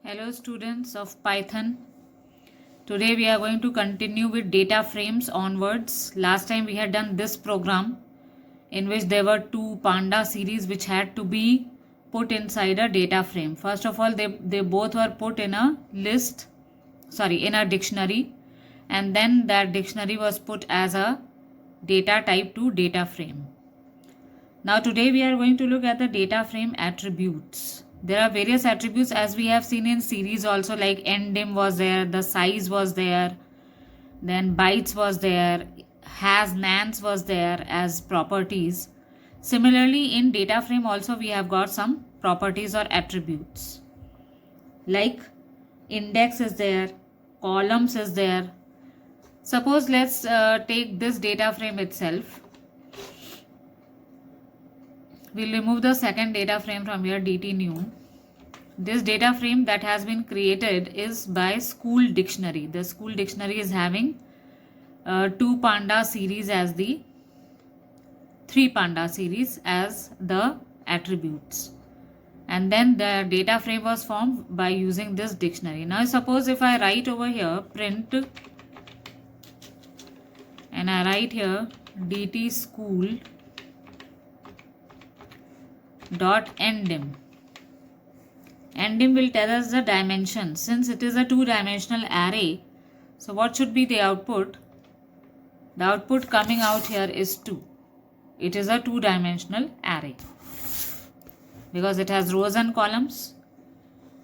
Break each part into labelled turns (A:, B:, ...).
A: Hello students of Python. Today we are going to continue with data frames onwards. Last time we had done this program in which there were two panda series which had to be put inside a data frame. First of all, they both were put in a in a dictionary, and then that dictionary was put as a data type to data frame. Now today we are going to look at the data frame attributes. There are various attributes as we have seen in series also, like ndim was there, the size was there, then bytes was there, has nans was there as properties. Similarly in data frame also we have got some properties or attributes like index is there, columns is there. Suppose let's take this data frame itself. We'll remove the second data frame from here, dt new. This data frame that has been created is by school dictionary. The school dictionary is having two panda series as the three panda series as the attributes. And then the data frame was formed by using this dictionary. Now suppose if I write over here print and I write here dt school dot ndim. Ndim will tell us the dimension. Since it is a two-dimensional array, so what should be the output? The output coming out here is 2. It is a two-dimensional array because it has rows and columns.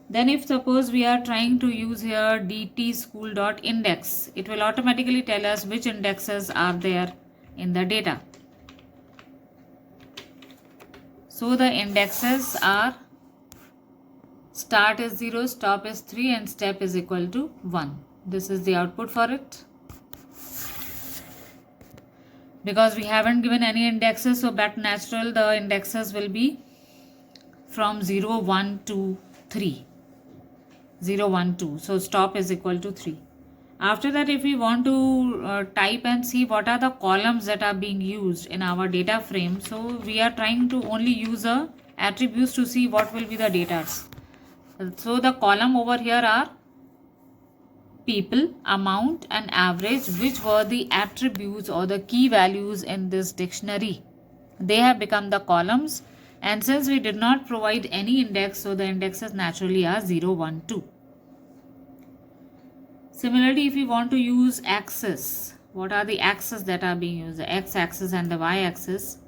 A: Then if suppose we are trying to use here dt school dot index, it will automatically tell us which indexes are there in the data. So the indexes are start is 0, stop is 3 and step is equal to 1. This is the output for it. Because we haven't given any indexes, so but natural the indexes will be from 0, 1, 2, 3. 0, 1, 2. So stop is equal to 3. After that, if we want to type and see what are the columns that are being used in our data frame, so we are trying to only use a attributes to see what will be the data. So the column over here are people, amount and average, which were the attributes or the key values in this dictionary. They have become the columns, and since we did not provide any index, so the indexes naturally are 0, 1, 2. Similarly, if we want to use axis, what are the axes that are being used? The x-axis and the y-axis.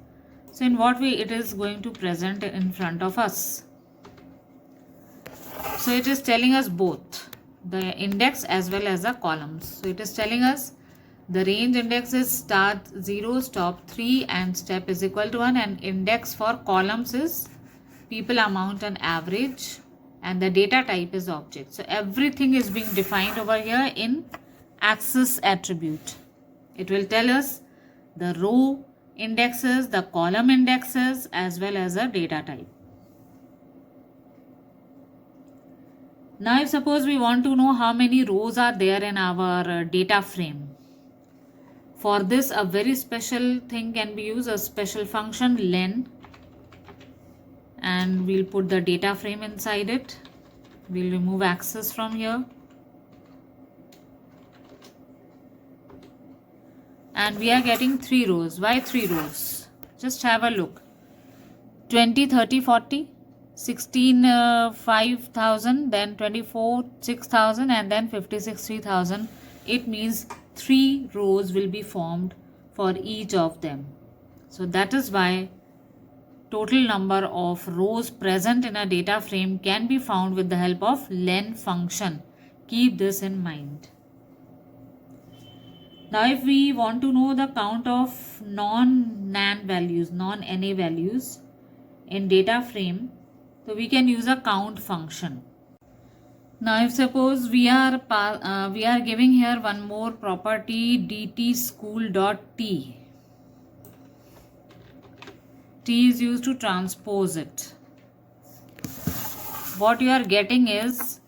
A: So in what way it is going to present in front of us? So it is telling us both the index as well as the columns. So it is telling us the range index is start 0, stop 3 and step is equal to 1, and index for columns is people, amount and average, and the data type is object. So everything is being defined over here in axis attribute. It will tell us the row indexes, the column indexes as well as a data type. Now if suppose we want to know how many rows are there in our data frame, for this a very special thing can be used, a special function len, and we'll put the data frame inside it. We'll remove axis from here and we are getting 3 rows. Why 3 rows? Just have a look. 20, 30, 40, 16, 5000, then 24, 6000 and then 56, 3000. It means 3 rows will be formed for each of them. So that is why total number of rows present in a data frame can be found with the help of len function. Keep this in mind. Now if we want to know the count of non-nan values, non-na values in data frame, so we can use a count function. Now if suppose we are giving here one more property dt school dot t. T is used to transpose it. What you are getting is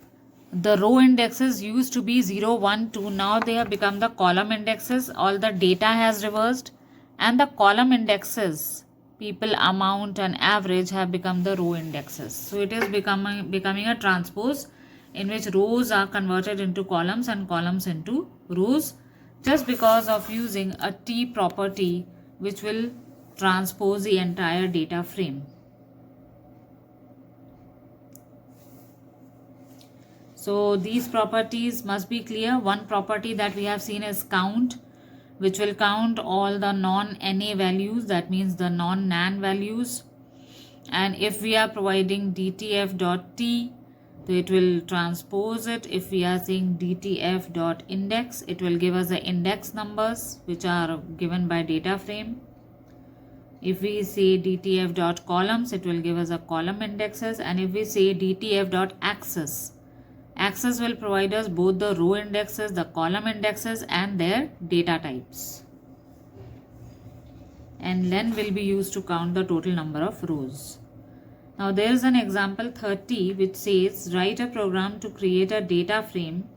A: the row indexes used to be 0, 1, 2. Now they have become the column indexes. All the data has reversed, and the column indexes, people, amount and average, have become the row indexes. So it is becoming a transpose, in which rows are converted into columns and columns into rows, just because of using a T property which will transpose the entire data frame. So these properties must be clear. One property that we have seen is count, which will count all the non-NA values, that means the non-NaN values. And if we are providing DTF.T, so it will transpose it. If we are saying DTF.index, it will give us the index numbers which are given by data frame. If we say DTF.columns, it will give us a column indexes. And if we say DTF.axis, axis will provide us both the row indexes, the column indexes and their data types. And len will be used to count the total number of rows. Now there is an example 30 which says write a program to create a data frame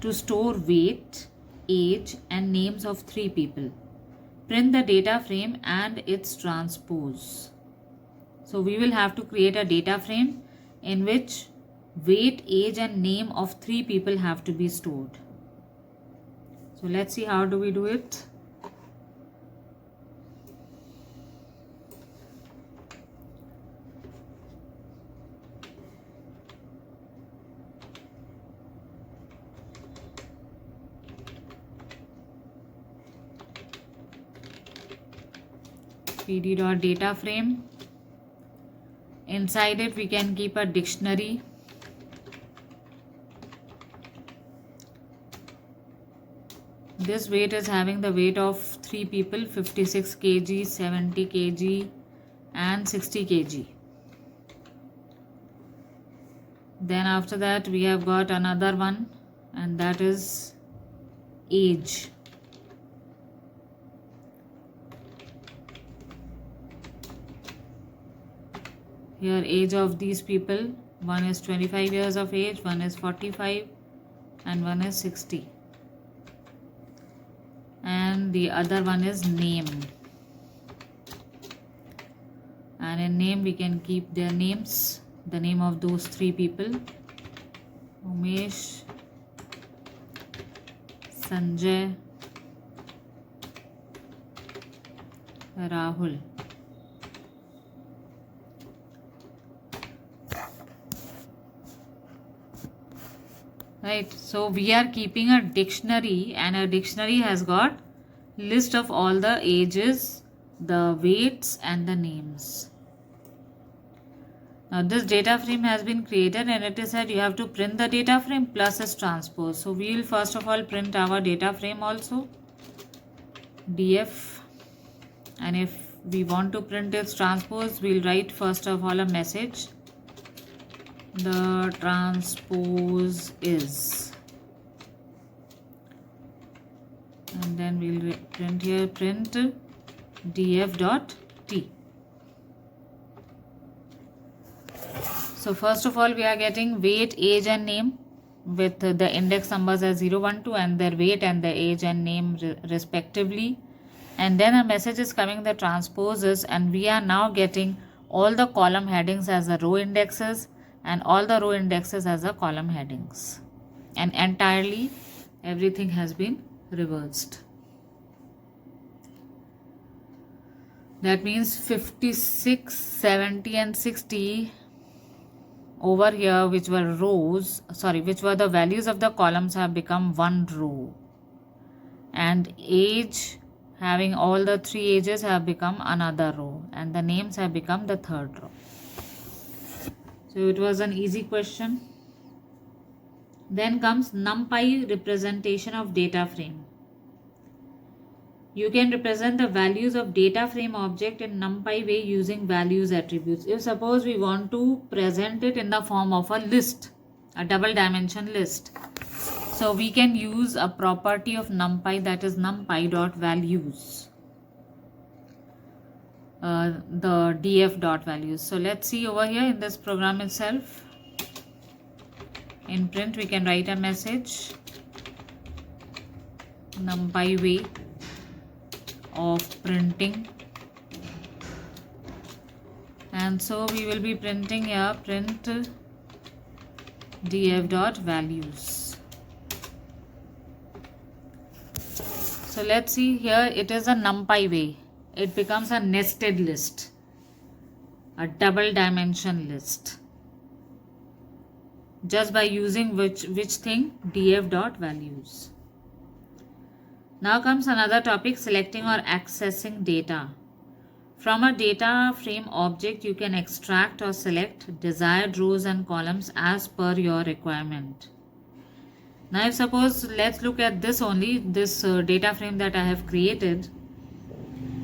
A: to store weight, age and names of 3 people. Print the data frame and its transpose. So we will have to create a data frame in which weight, age and name of 3 people have to be stored. So let's see how do we do it. pd.data frame. Inside it we can keep a dictionary. This weight is having the weight of 3 people, 56 kg, 70 kg and 60 kg. Then after that we have got another one, and that is age. Here age of these people, one is 25 years of age, one is 45 and one is 60. And the other one is name. And in name we can keep their names, the name of those 3 people: Umesh, Sanjay, Rahul. Right, so we are keeping a dictionary, and a dictionary has got list of all the ages, the weights and the names. Now this data frame has been created, and it is said you have to print the data frame plus its transpose. So we will first of all print our data frame also, df, and if we want to print its transpose, we will write first of all a message. The transpose is, and then we'll print here, print df.t. So first of all we are getting weight, age and name with the index numbers as 0, 1, 2 and their weight and the age and name respectively. And then a message is coming, the transposes, and we are now getting all the column headings as the row indexes and all the row indexes as the column headings, and entirely everything has been reversed. That means 56, 70 and 60 over here, which were rows, which were the values of the columns, have become one row, and age, having all the 3 ages, have become another row, and the names have become the 3rd row. So it was an easy question. Then comes NumPy representation of data frame. You can represent the values of data frame object in NumPy way using values attributes. If suppose we want to present it in the form of a list, a double dimension list, so we can use a property of NumPy, that is numpy.values. The df.values. So let's see over here in this program itself. In print we can write a message, NumPy way of printing, and so we will be printing here, print df dot values. So let's see here, it is a numpy way. It becomes a nested list, a double dimension list, just by using which thing, df dot values. Now comes another topic, selecting or accessing data. From a data frame object, you can extract or select desired rows and columns as per your requirement. Now if suppose, let's look at this only, this data frame that I have created.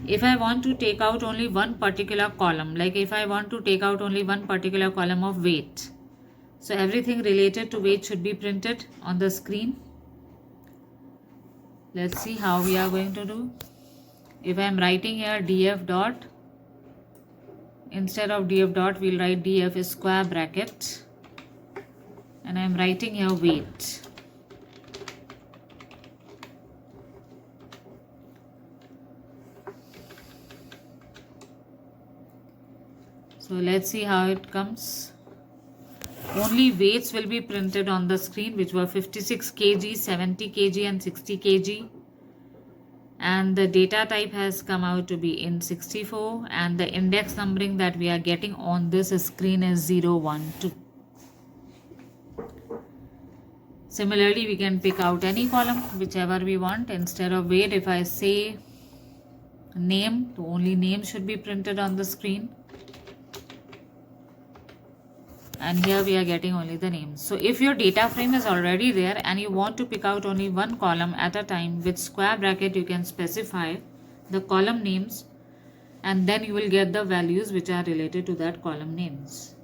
A: If I want to take out only one particular column, like if I want to take out only one particular column of weight, so everything related to weight should be printed on the screen. Let's see how we are going to do. If I am writing here df dot, instead of df dot, we'll write df square bracket, and I am writing here weight. So let's see how it comes. Only weights will be printed on the screen, which were 56 kg, 70 kg and 60 kg. And the data type has come out to be in 64, and the index numbering that we are getting on this screen is 0, 1, 2. Similarly, we can pick out any column, whichever we want. Instead of weight, if I say name, the only name should be printed on the screen. And here we are getting only the names. So if your data frame is already there and you want to pick out only one column at a time, with square bracket you can specify the column names, and then you will get the values which are related to that column names.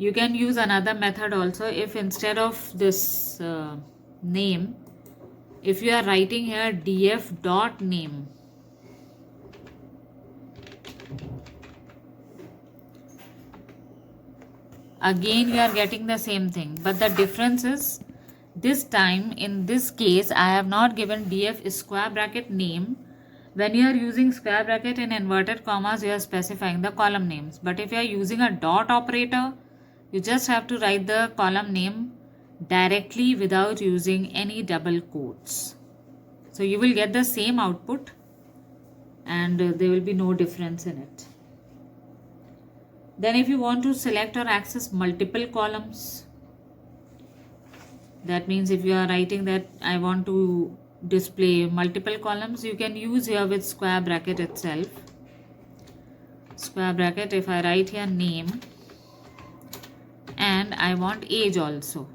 A: You can use another method also. If instead of this name, if you are writing here df dot name, again you are getting the same thing, but the difference is, this time in this case I have not given df square bracket name. When you are using square bracket in inverted commas, you are specifying the column names. But if you are using a dot operator, you just have to write the column name directly without using any double quotes. So you will get the same output, and there will be no difference in it. Then if you want to select or access multiple columns, that means if you are writing that I want to display multiple columns, you can use here with square bracket itself. Square bracket, if I write here name, and I want age also,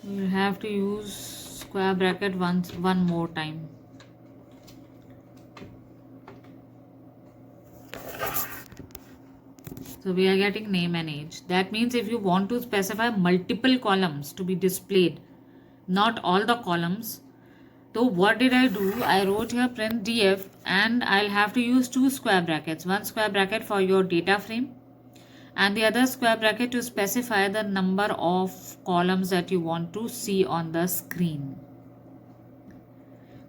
A: we will have to use square bracket one more time. So we are getting name and age. That means if you want to specify multiple columns to be displayed, not all the columns. So what did I do? I wrote here print df, and I'll have to use two square brackets. One square bracket for your data frame, and the other square bracket to specify the number of columns that you want to see on the screen.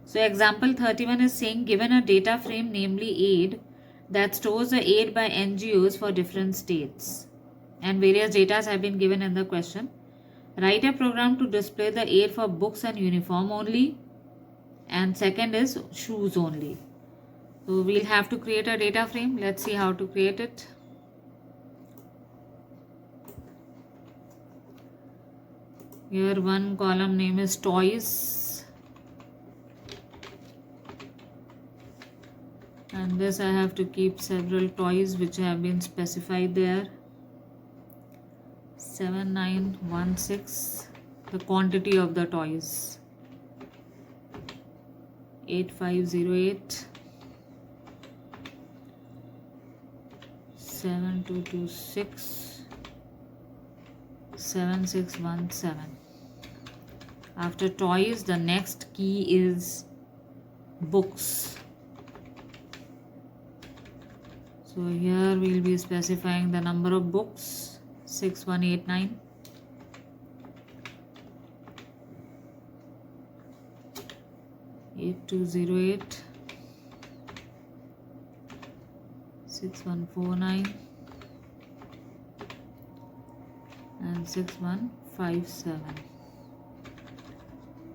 A: So example 31 is saying, given a data frame, namely aid, that stores the aid by NGOs for different states, and various data have been given in the question. Write a program to display the aid for books and uniform only, and second is shoes only. So we'll have to create a data frame. Let's see how to create it. Here one column name is toys, and this I have to keep several toys which have been specified there. 7916, the quantity of the toys. 8508, 7226, 7617. After toys, the next key is books. So here we will be specifying the number of books, 6189. 8208 6149 and 6157.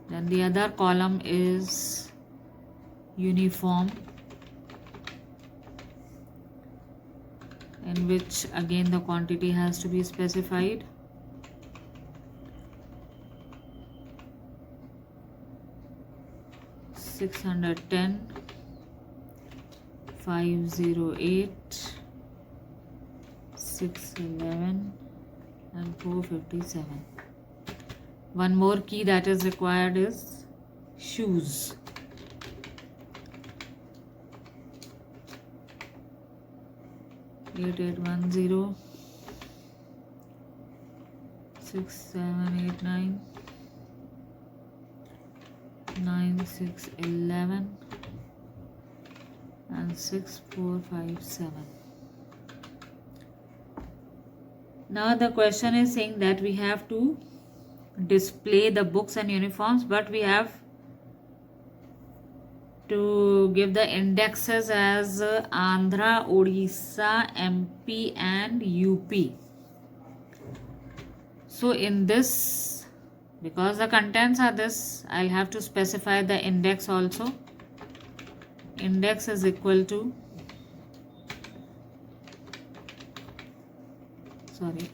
A: Then the other column is uniform, in which again the quantity has to be specified. $610, 508, 611 and 457. One more key that is required is shoes. Eight 6789 9611 and 6457. Now the question is saying that we have to display the books and uniforms, but we have to give the indexes as Andhra, Odisha, MP and UP. So in this, because the contents are this, I'll have to specify the index also. Index is equal to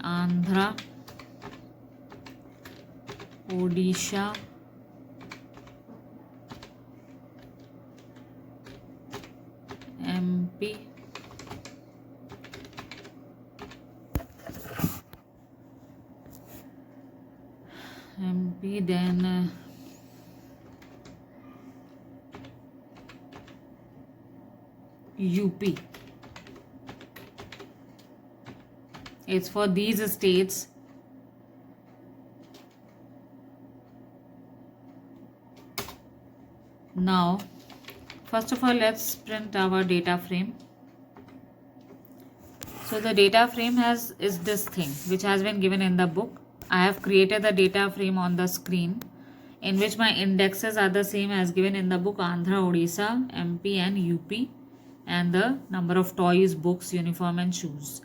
A: Andhra, Odisha, MP, then UP. It's for these states. Now, first of all, let's print our data frame. So the data frame is this thing which has been given in the book. I have created the data frame on the screen, in which my indexes are the same as given in the book: Andhra, Odisha, MP and UP, and the number of toys, books, uniform and shoes.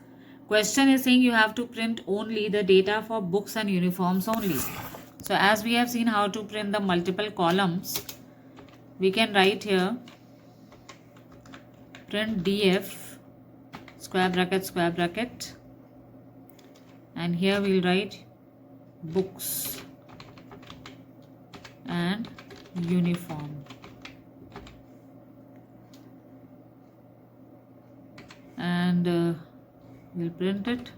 A: Question is saying you have to print only the data for books and uniforms only. So as we have seen how to print the multiple columns, we can write here print df square bracket, and here we'll write books and uniform, and we'll print it.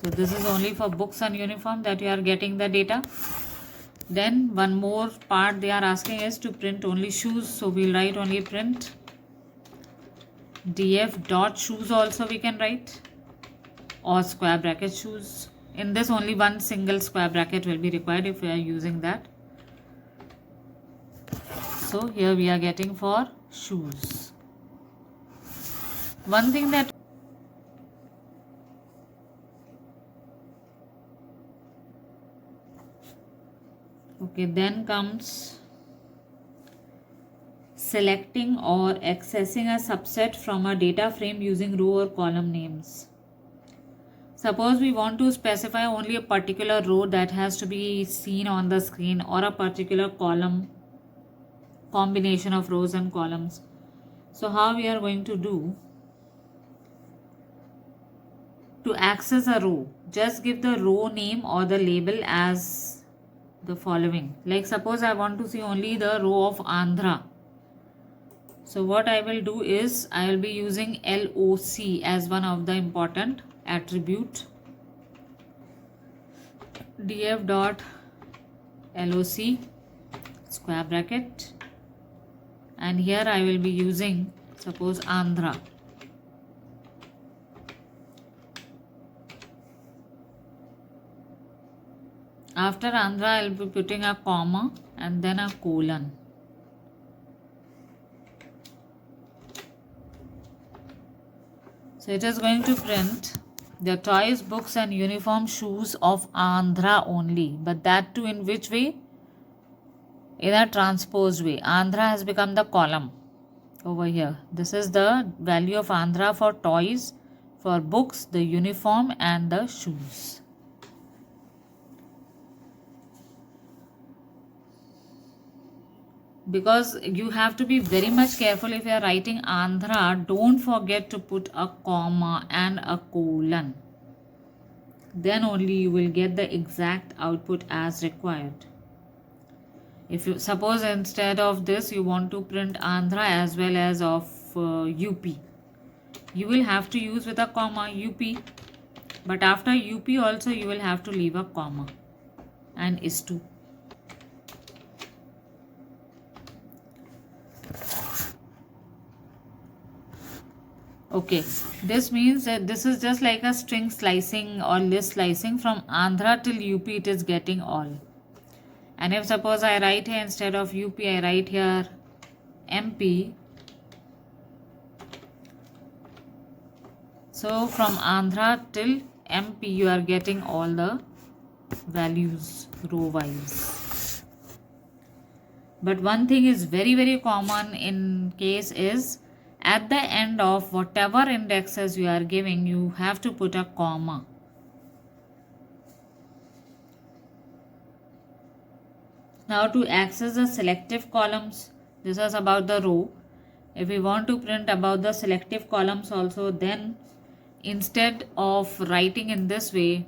A: So this is only for books and uniform that you are getting the data. Then one more part they are asking is to print only shoes, so we'll write only print df dot shoes also we can write, or square bracket shoes. In this only one single square bracket will be required if we are using that. So here we are getting for shoes. One thing that then comes selecting or accessing a subset from a data frame using row or column names. Suppose we want to specify only a particular row that has to be seen on the screen, or a particular column, combination of rows and columns. So how we are going to do? To access a row, just give the row name or the label as the following. Like suppose I want to see only the row of Andhra. So what I will do is I will be using LOC as one of the important attribute. df dot LOC square bracket, and here I will be using suppose Andhra. After Andhra I will be putting a comma and then a colon. So it is going to print the toys, books and uniform shoes of Andhra only. But that too in which way? in a transposed way. Andhra has become the column over here. This is the value of Andhra for toys, for books, the uniform and the shoes. Because you have to be very much careful if you are writing Andhra, don't forget to put a comma and a colon. Then only you will get the exact output as required. If you suppose instead of this you want to print Andhra as well as of UP, you will have to use with a comma UP, but after UP also you will have to leave a comma and is to. Okay, this means that this is just like a string slicing or list slicing. From Andhra till UP it is getting all. And if suppose I write here instead of UP, I write here MP. So from Andhra till MP you are getting all the values row wise. But one thing is very common in case is at the end of whatever indexes you are giving, you have to put a comma. Now to access the selective columns, this is about the row. If we want to print about the selective columns also, then instead of writing in this way,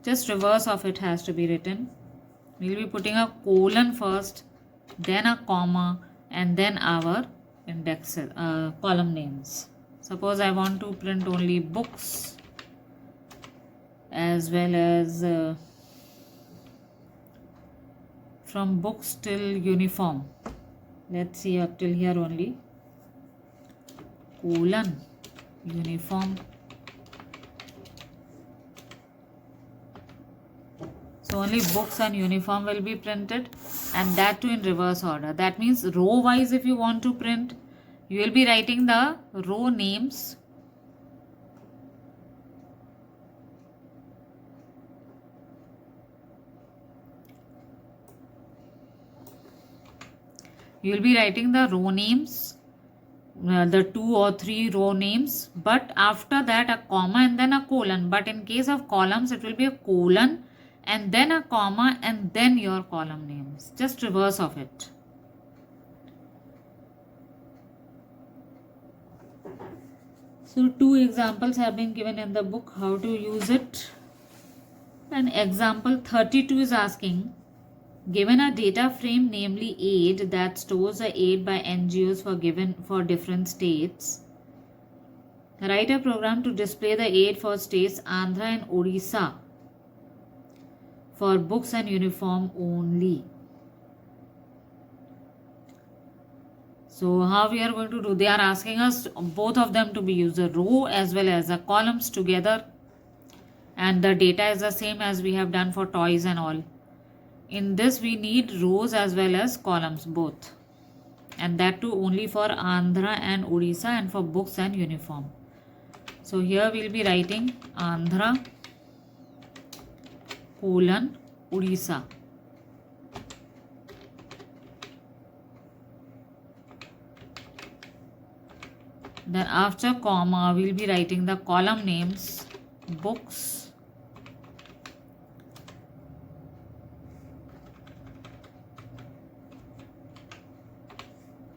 A: just reverse of it has to be written. We will be putting a colon first, then a comma, and then our indexes, column names. Suppose I want to print only books as well as from books till uniform. Let's see up till here only. Colon uniform. So only books and uniform will be printed, and that too in reverse order. That means row wise if you want to print, you will be writing the row names. You will be writing the row names, the 2 or 3 row names, but after that a comma and then a colon. But in case of columns it will be a colon and then a comma and then your column names. Just reverse of it. So 2 examples have been given in the book how to use it. And example 32 is asking, given a data frame, namely aid, that stores the aid by NGOs for different states, write a program to display the aid for states Andhra and Odisha for books and uniform only. So how we are going to do? They are asking us both of them to be used, the row as well as the columns together, and the data is the same as we have done for toys and all. In this we need rows as well as columns both, and that too only for Andhra and Odisha and for books and uniform. So here we will be writing Andhra colon Odisha. Then after comma we will be writing the column names books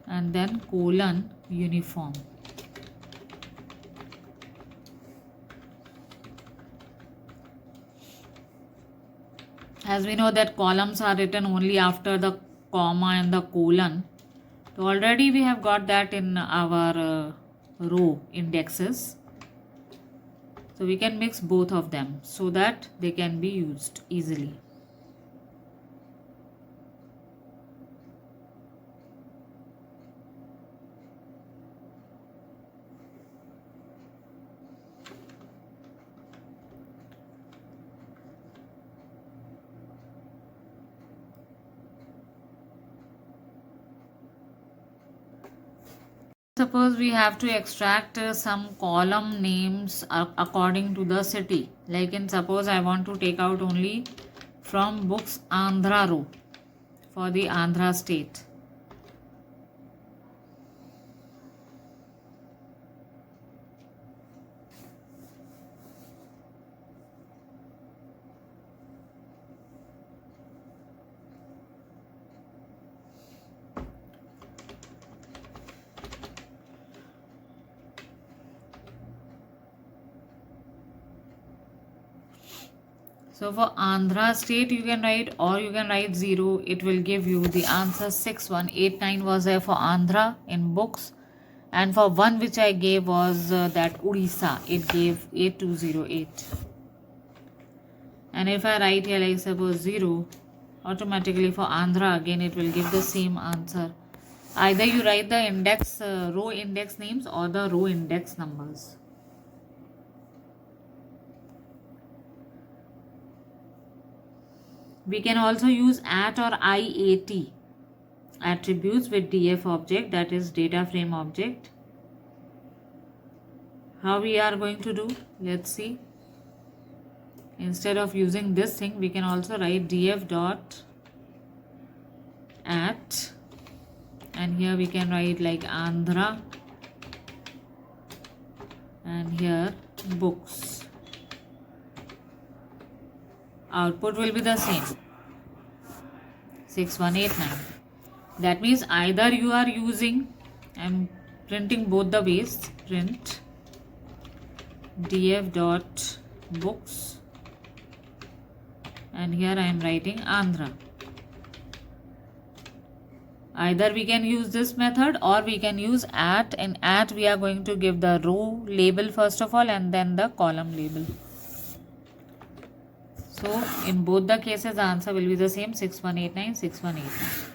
A: and then colon uniform. As we know that columns are written only after the comma and the colon. So already we have got that in our row indexes. So we can mix both of them so that they can be used easily. Suppose we have to extract some column names according to the city. Like in suppose I want to take out only from books Andhra row for the Andhra state. So for Andhra state you can write, or you can write 0. It will give you the answer 6189 was there for Andhra in books. And for one which I gave was that Odisha. It gave 8208. And if I write here like suppose 0, automatically for Andhra again it will give the same answer. Either you write the index, row index names or the row index numbers. We can also use at or IAT attributes with DF object, that is data frame object. How we are going to do? Let's see. Instead of using this thing, we can also write df dot at, and here we can write like Andhra, and here books. Output will be the same, 6189. That means either you are using, I'm printing both the ways, print df dot books, and here I am writing Andhra. Either we can use this method or we can use at. In at we are going to give the row label first of all and then the column label. So in both the cases the answer will be the same, 6189, 6189.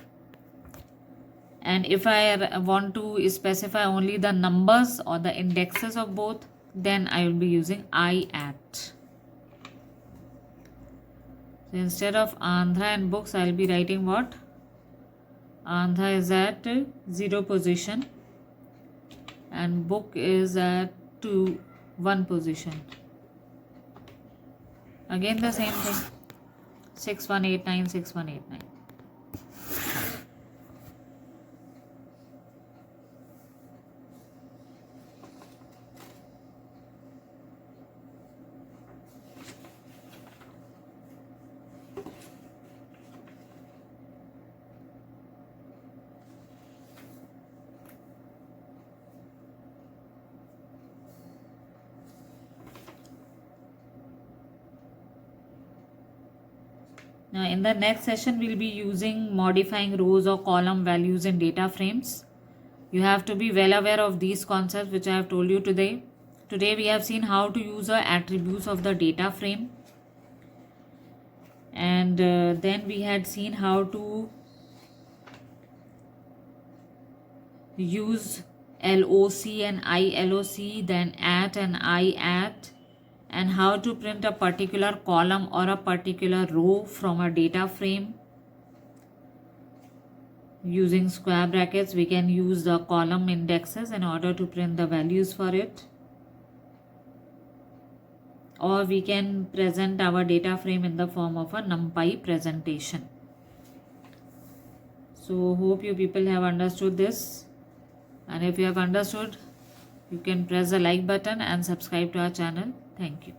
A: And if I want to specify only the numbers or the indexes of both, then I will be using I at. So instead of Andhra and books, I will be writing what? Andhra is at 0 position and book is at 1 position. Again the same thing, 6189, 6189. Now in the next session we will be using modifying rows or column values in data frames. You have to be well aware of these concepts which I have told you today. Today we have seen how to use the attributes of the data frame, and then we had seen how to use LOC and ILOC, then at and I at, and how to print a particular column or a particular row from a data frame. Using square brackets, we can use the column indexes in order to print the values for it. Or we can present our data frame in the form of a NumPy presentation. So hope you people have understood this. And if you have understood, you can press the like button and subscribe to our channel. Thank you.